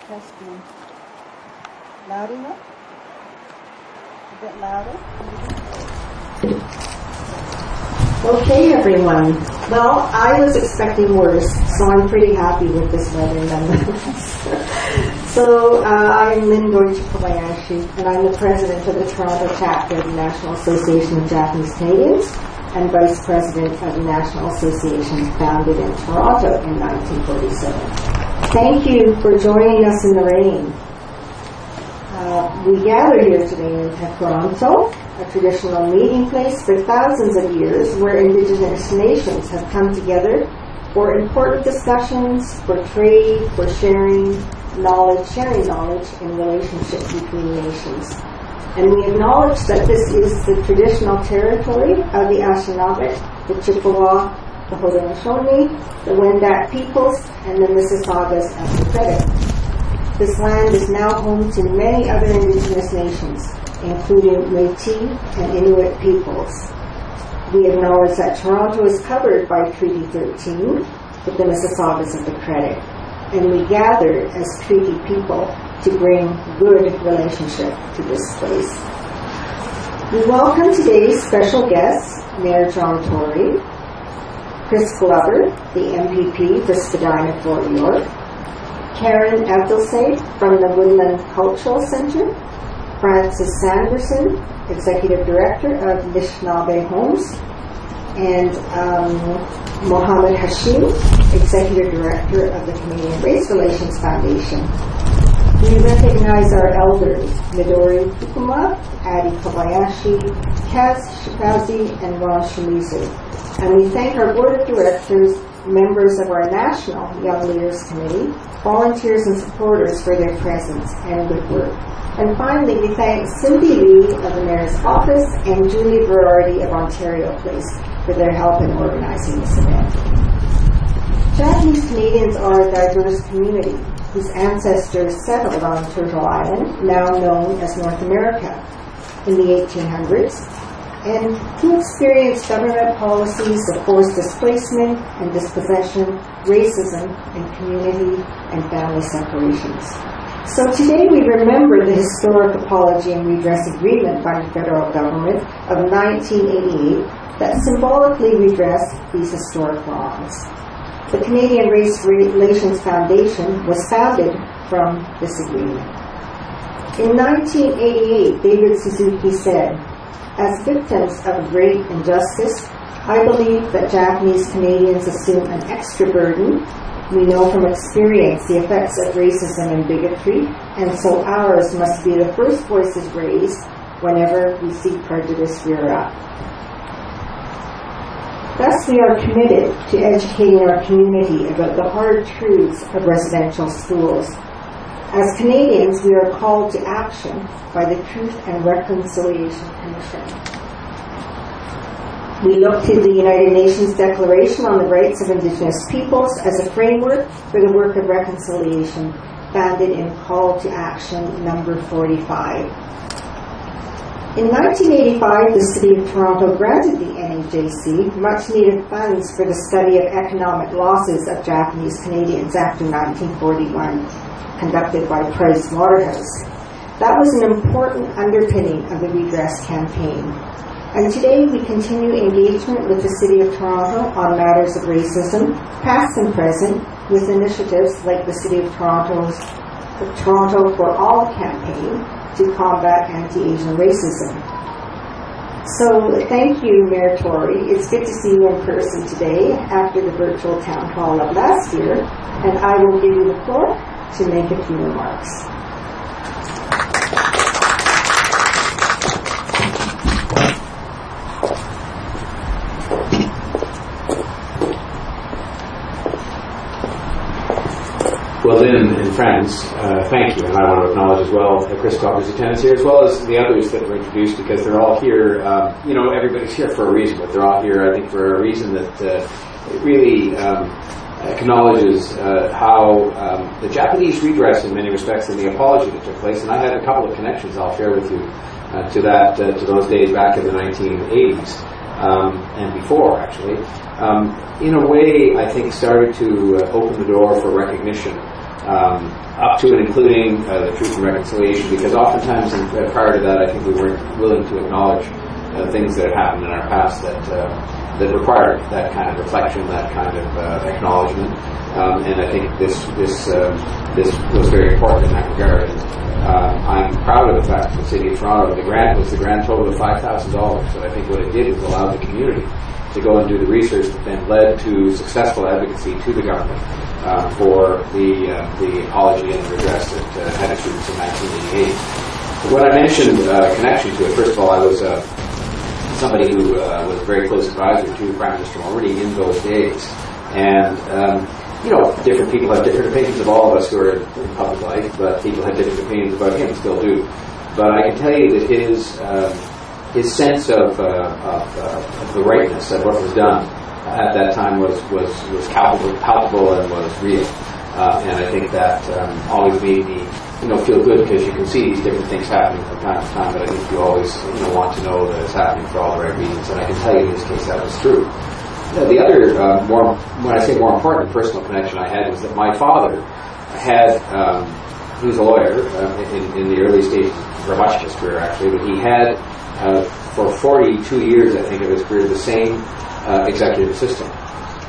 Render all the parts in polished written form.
Testing. Loud enough? A bit louder? Okay, everyone. Well, I was expecting worse, so I'm pretty happy with this weather nonetheless. So, I'm Lynn Kobayashi, and I'm the president of the Toronto chapter of the National Association of Japanese Canadians and vice president of the National Association founded in Toronto in 1947. Thank you for joining us in the rain. We gather here today in Toronto, a traditional meeting place for thousands of years where Indigenous nations have come together for important discussions, for trade, for sharing knowledge in relationship between nations. And we acknowledge that this is the traditional territory of the Anishinaabe, the Chippewa, the Haudenosaunee, the Wendat peoples, and the Mississaugas as the credit. This land is now home to many other Indigenous nations, including Métis and Inuit peoples. We acknowledge that Toronto is covered by Treaty 13 with the Mississaugas of the credit, and we gather as treaty people to bring good relationship to this place. We welcome today's special guests, Mayor John Tory, Chris Glover, the MPP for Spadina, Fort York, Karen Abdulsaid from the Woodland Cultural Centre, Francis Sanderson, Executive Director of Anishinaabe Homes, and Mohammed Hashim, Executive Director of the Canadian Race Relations Foundation. We recognize our elders, Midori Fukuma, Adi Kobayashi, Kaz Shikazi, and Ron Shimizu. And we thank our Board of Directors, members of our National Young Leaders Committee, volunteers and supporters for their presence and good work. And finally, we thank Cindy Lee of the Mayor's Office and Julie Berardi of Ontario Place for their help in organizing this event. Japanese Canadians are a diverse community whose ancestors settled on Turtle Island, now known as North America, in the 1800s, and who experienced government policies of forced displacement and dispossession, racism, and community and family separations. So today we remember the historic Apology and Redress Agreement by the federal government of 1988 that symbolically redressed these historic wrongs. The Canadian Race Relations Foundation was founded from this agreement. In 1988, David Suzuki said, "As victims of great injustice, I believe that Japanese Canadians assume an extra burden. We know from experience the effects of racism and bigotry, and so ours must be the first voices raised whenever we see prejudice rear up." Thus, we are committed to educating our community about the hard truths of residential schools. As Canadians, we are called to action by the Truth and Reconciliation Commission. We look to the United Nations Declaration on the Rights of Indigenous Peoples as a framework for the work of reconciliation, founded in Call to Action number 45. In 1985, the City of Toronto granted the NAJC much-needed funds for the study of economic losses of Japanese Canadians after 1941, conducted by Price Waterhouse. That was an important underpinning of the redress campaign. And today we continue engagement with the City of Toronto on matters of racism, past and present, with initiatives like the City of Toronto's Toronto for All campaign to combat anti-Asian racism. So thank you, Mayor Tory. It's good to see you in person today after the virtual town hall of last year, and I will give you the floor to make a few remarks. Well, Lynn and friends, thank you, and I want to acknowledge as well Chris Glover's attendance here, as well as the others that were introduced, because they're all here. Everybody's here for a reason, but they're all here, I think, for a reason that really acknowledges how the Japanese redress, in many respects, and the apology that took place. And I had a couple of connections I'll share with you to those days back in the 1980s and before, actually. In a way, I think, started to open the door for recognition up to and including the Truth and Reconciliation, because oftentimes prior to that I think we weren't willing to acknowledge things that had happened in our past that required that kind of reflection, that kind of acknowledgement, and I think this was very important in that regard. I'm proud of the fact that the City of Toronto, the grant was the grand total of $5,000, and I think what it did was allow the community to go and do the research that then led to successful advocacy to the government for the apology and the redress that had issued in 1988. When I mentioned connection to it, first of all, I was somebody who was a very close advisor to Prime Minister Mulroney in those days, and different people have different opinions of all of us who are in public life, but people have different opinions about him, still do. But I can tell you that his sense of the rightness of what was done at that time was palpable and was real. And I think that always made me feel good, because you can see these different things happening from time to time, but I think you always want to know that it's happening for all the right reasons. And I can tell you in this case that was true. The other, when I say more important personal connection I had, was that my father had, he was a lawyer in the early stages, for much of his career actually, but he had, for 42 years I think of his career, the same executive assistant.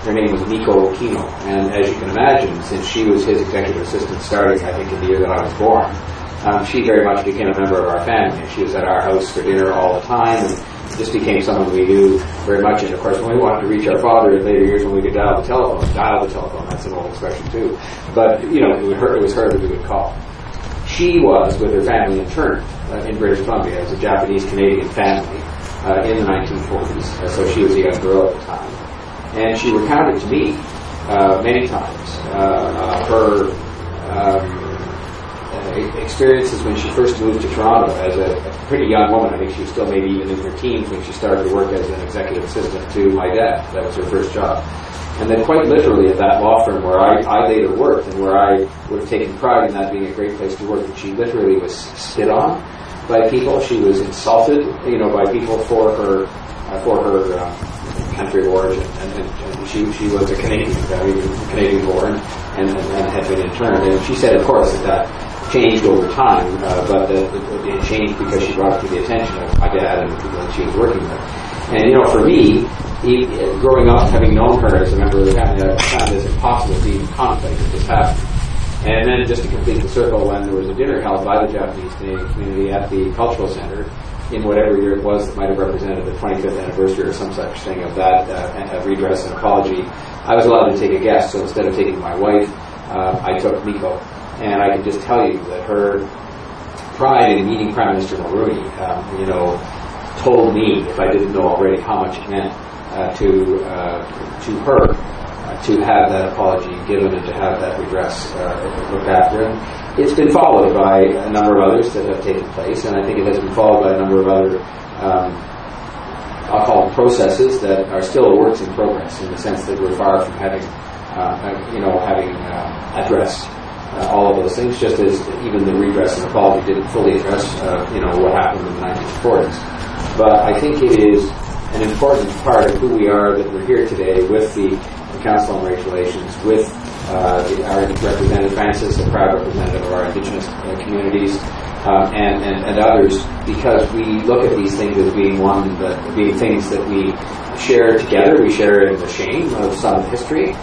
Her name was Nico Kino, and as you can imagine, since she was his executive assistant starting, I think, in the year that I was born, she very much became a member of our family. She was at our house for dinner all the time, and just became someone we knew very much. And of course, when we wanted to reach our father in later years, when we could dial the telephone, that's an old expression too, but it was her that we would call. She was with her family interned in British Columbia as a Japanese-Canadian family in the 1940s, so she was a young girl at the time. And she recounted to me many times her experiences when she first moved to Toronto as a pretty young woman. I think she was still maybe even in her teens when she started to work as an executive assistant to my dad. That was her first job. And then quite literally at that law firm where I later worked, and where I would have taken pride in that being a great place to work, and she literally was spit on by people. She was insulted, by people for her country of origin, and she was a Canadian born, and had been interned. And she said, of course, that changed over time, but it changed because she brought it to the attention of my dad and the people that she was working with. And for me, growing up, having known her as a member of the family, I found this impossible to even contemplate that this happened. And then, just to complete the circle, when there was a dinner held by the Japanese Canadian community at the Cultural Centre in whatever year it was that might have represented the 25th anniversary or some such thing of that redress and apology, I was allowed to take a guest. So instead of taking my wife, I took Miko. And I can just tell you that her pride in meeting Prime Minister Mulroney, told me, if I didn't know already, how much it meant to her to have that apology given and to have that redress looked after. And it's been followed by a number of others that have taken place, and I think it has been followed by a number of other, I'll call them processes that are still works in progress, in the sense that we're far from having addressed all of those things, just as even the redress and apology didn't fully address, what happened in the 1940s. But I think it is an important part of who we are that we're here today with the Council on Race Relations, with our representative Francis, a proud representative of our Indigenous communities, and others, because we look at these things as being being things that we share together. We share in the shame of some history.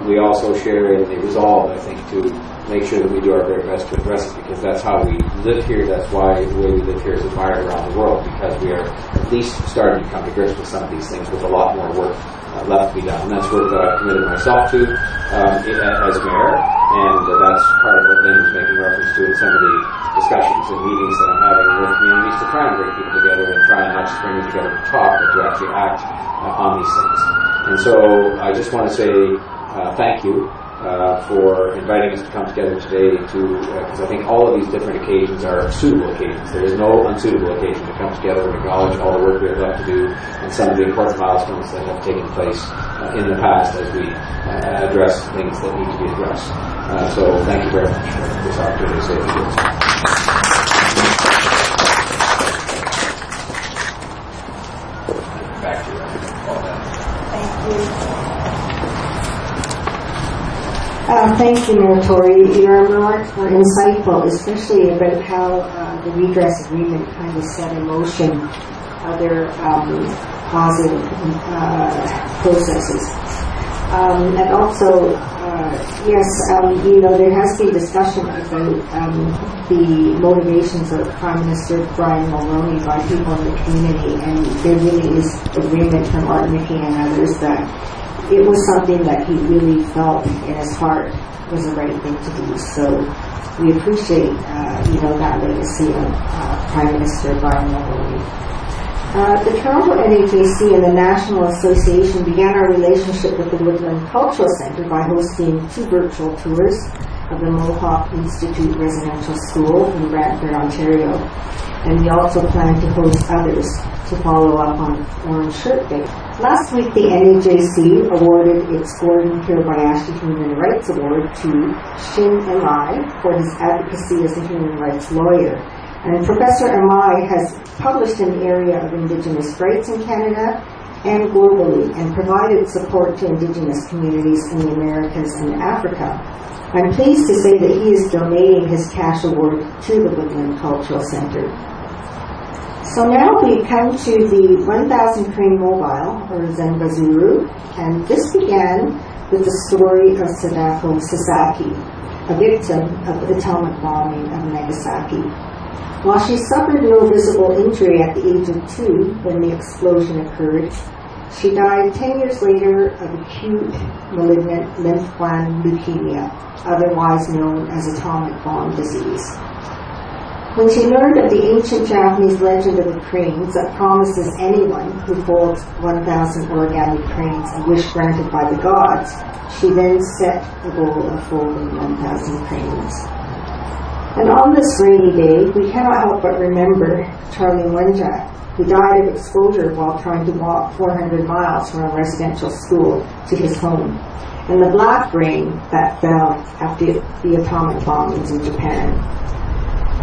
We also share in the resolve, I think, to make sure that we do our very best to address it, because that's how we live here. That's why the way we live here is admired around the world, because we are at least starting to come to grips with some of these things, with a lot more work left to be done. And that's work that I've committed myself to as mayor, and that's part of what Lynn was making reference to in some of the discussions and meetings that I'm having with communities to try and bring people together and try and not just bring them together to talk, but to actually act on these things. And so I just want to say thank you for inviting us to come together today, because I think all of these different occasions are suitable occasions. There is no unsuitable occasion to come together and acknowledge all the work we have left to do and some of the important milestones that have taken place in the past as we address things that need to be addressed. So thank you very much for this opportunity to say a few words. Back to you. Thank you. Thank you, Mayor Tory. Your remarks were insightful, especially about how the redress agreement kind of set in motion other positive processes. And also, yes, there has been discussion about the motivations of Prime Minister Brian Mulroney by people in the community, and there really is agreement from Art Mickey and others that it was something that he really felt in his heart was the right thing to do. So we appreciate, that legacy of Prime Minister Brian Mulroney. The Toronto NAJC and the National Association began our relationship with the Woodland Cultural Centre by hosting 2 virtual tours of the Mohawk Institute Residential School in Brantford, Ontario. And we also plan to host others to follow up on Orange Shirt Day. Last week, the NAJC awarded its Gordon Kirabayashi Human Rights Award to Shin Emai for his advocacy as a human rights lawyer. And Professor Emai has published in the area of Indigenous rights in Canada and globally, and provided support to Indigenous communities in the Americas and Africa. I'm pleased to say that he is donating his cash award to the Woodland Cultural Centre. So now we come to the 1000 Crane Mobile, or Senbazuru, and this began with the story of Sadako Sasaki, a victim of the atomic bombing of Nagasaki. While she suffered no visible injury at the age of 2 when the explosion occurred, she died 10 years later of acute malignant lymph-gland leukemia, otherwise known as atomic bomb disease. When she learned of the ancient Japanese legend of the cranes that promises anyone who folds 1,000 origami cranes a wish granted by the gods, she then set the goal of folding 1,000 cranes. And on this rainy day, we cannot help but remember Charlie Wenjack, who died of exposure while trying to walk 400 miles from a residential school to his home, and the black rain that fell after the atomic bombings in Japan.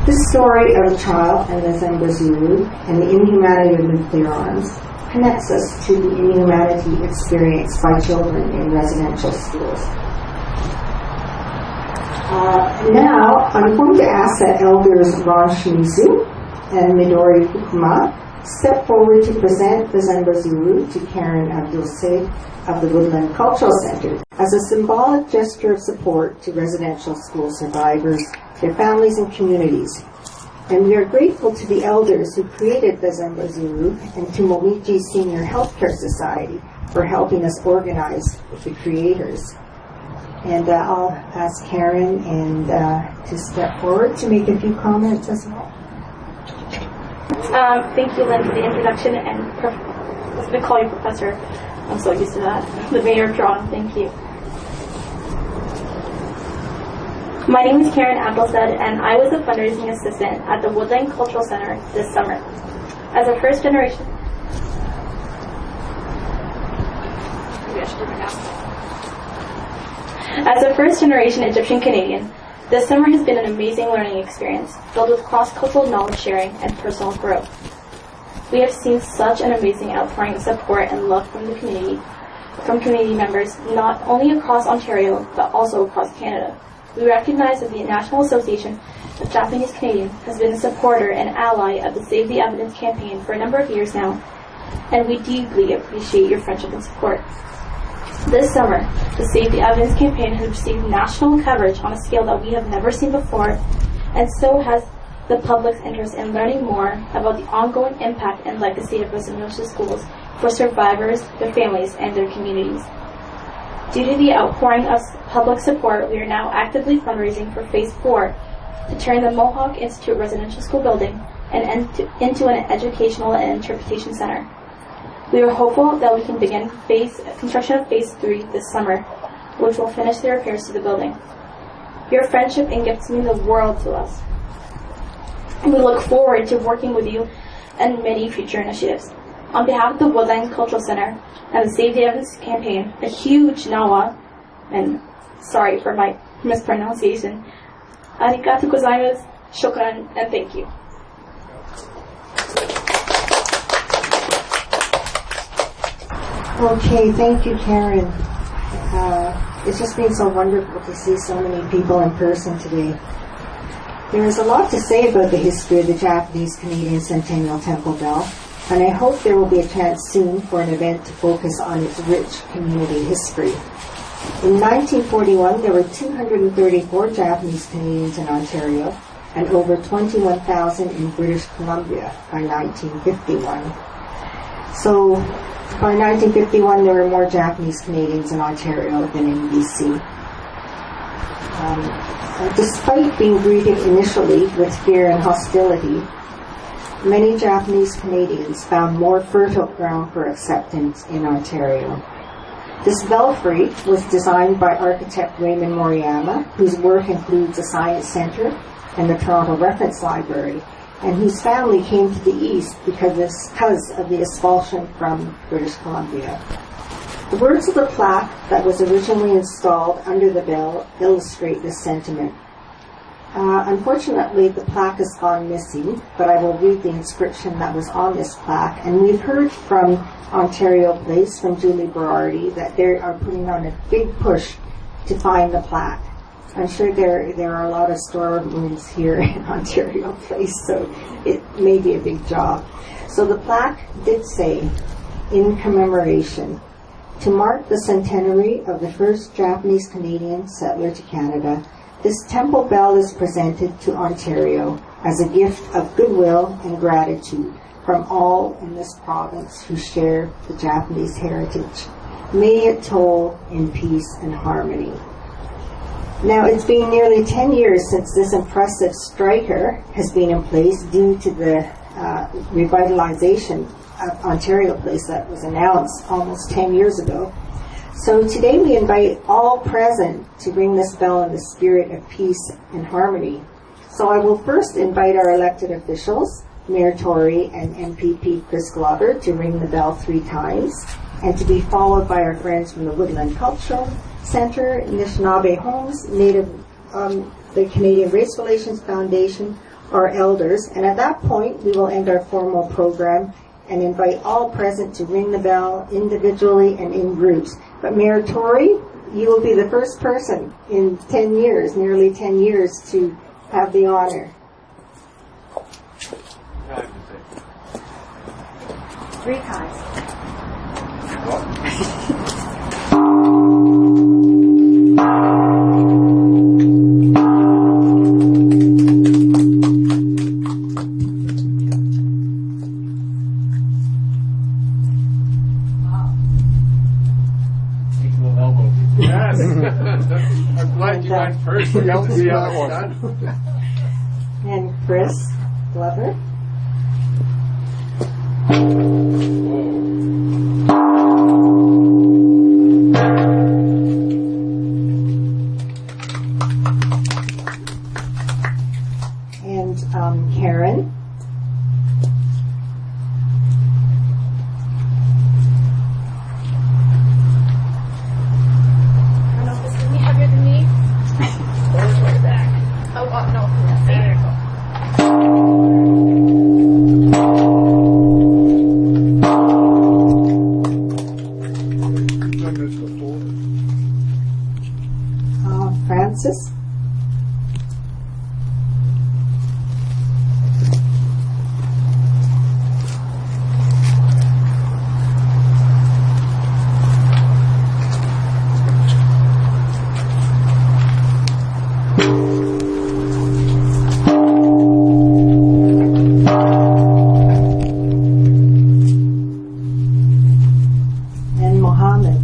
This story of a child and the Senbazuru and the inhumanity of nuclear arms connects us to the inhumanity experienced by children in residential schools. Now, I'm going to ask that Elders Ron Shimizu and Midori Fukuma step forward to present the Senbazuru to Karen Abdul-Said of the Woodland Cultural Centre as a symbolic gesture of support to residential school survivors, their families and communities. And we are grateful to the elders who created the Senbazuru and to Momiji Senior Healthcare Society for helping us organize with the creators. And I'll ask Karen to step forward to make a few comments as well. Thank you, Lynn, for the introduction, and I was going to call you Professor. I'm so used to that. The Mayor of Toronto, thank you. My name is Karen Abdel-Said, and I was a fundraising assistant at the Woodland Cultural Centre this summer. As a first generation... Maybe I should do it now. As a first-generation Egyptian Canadian, this summer has been an amazing learning experience, filled with cross-cultural knowledge sharing and personal growth. We have seen such an amazing outpouring of support and love from the community members, not only across Ontario, but also across Canada. We recognize that the National Association of Japanese Canadians has been a supporter and ally of the Save the Evidence campaign for a number of years now, and we deeply appreciate your friendship and support. This summer, the Save the Evidence campaign has received national coverage on a scale that we have never seen before, and so has the public's interest in learning more about the ongoing impact and legacy of residential schools for survivors, their families, and their communities. Due to the outpouring of public support, we are now actively fundraising for Phase 4 to turn the Mohawk Institute Residential School building into an educational and interpretation center. We are hopeful that we can begin construction of Phase 3 this summer, which will finish the repairs to the building. Your friendship and gifts mean the world to us. And we look forward to working with you and many future initiatives. On behalf of the Woodland Cultural Centre and the Save the Evidence campaign, a huge nawa, and sorry for my mispronunciation, arigatou gozaimasu, shukran, and thank you. Okay, thank you, Karen. It's just been so wonderful to see so many people in person today. There is a lot to say about the history of the Japanese-Canadian Centennial Temple Bell, and I hope there will be a chance soon for an event to focus on its rich community history. In 1941, there were 234 Japanese Canadians in Ontario and over 21,000 in British Columbia by 1951. So, by 1951, there were more Japanese Canadians in Ontario than in BC. Despite being greeted initially with fear and hostility, many Japanese Canadians found more fertile ground for acceptance in Ontario. This belfry was designed by architect Raymond Moriyama, whose work includes a science centre and the Toronto Reference Library, and whose family came to the east because of the expulsion from British Columbia. The words of the plaque that was originally installed under the bell illustrate this sentiment. Unfortunately, the plaque has gone missing, but I will read the inscription that was on this plaque. And we've heard from Ontario Place, from Julie Berardi, that they are putting on a big push to find the plaque. I'm sure there are a lot of storerooms here in Ontario Place, so it may be a big job. So the plaque did say, in commemoration, to mark the centenary of the first Japanese-Canadian settler to Canada, this temple bell is presented to Ontario as a gift of goodwill and gratitude from all in this province who share the Japanese heritage. May it toll in peace and harmony. Now, it's been nearly 10 years since this impressive striker has been in place due to the revitalization of Ontario Place that was announced almost 10 years ago. So today we invite all present to ring this bell in the spirit of peace and harmony. So I will first invite our elected officials, Mayor Tory and MPP Chris Glover, to ring the bell 3 times, and to be followed by our friends from the Woodland Cultural Centre, Anishinaabe Homes, the Canadian Race Relations Foundation, our elders. And at that point, we will end our formal program and invite all present to ring the bell individually and in groups. But Mayor Tory, you will be the first person in 10 years, nearly 10 years, to have the honor. 3 times. I'm glad you went first. And Chris Glover. And Karen. Francis. And Mohammed.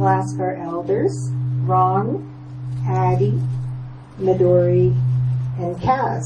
Ask our elders, Ron, Addie, Midori, and Kaz.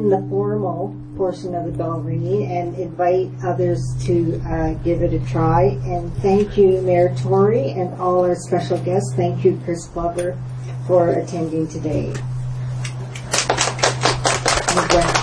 end the formal portion of the bell ringing and invite others to give it a try. And thank you, Mayor Tory, and all our special guests. Thank you, Chris Glover, for attending today. And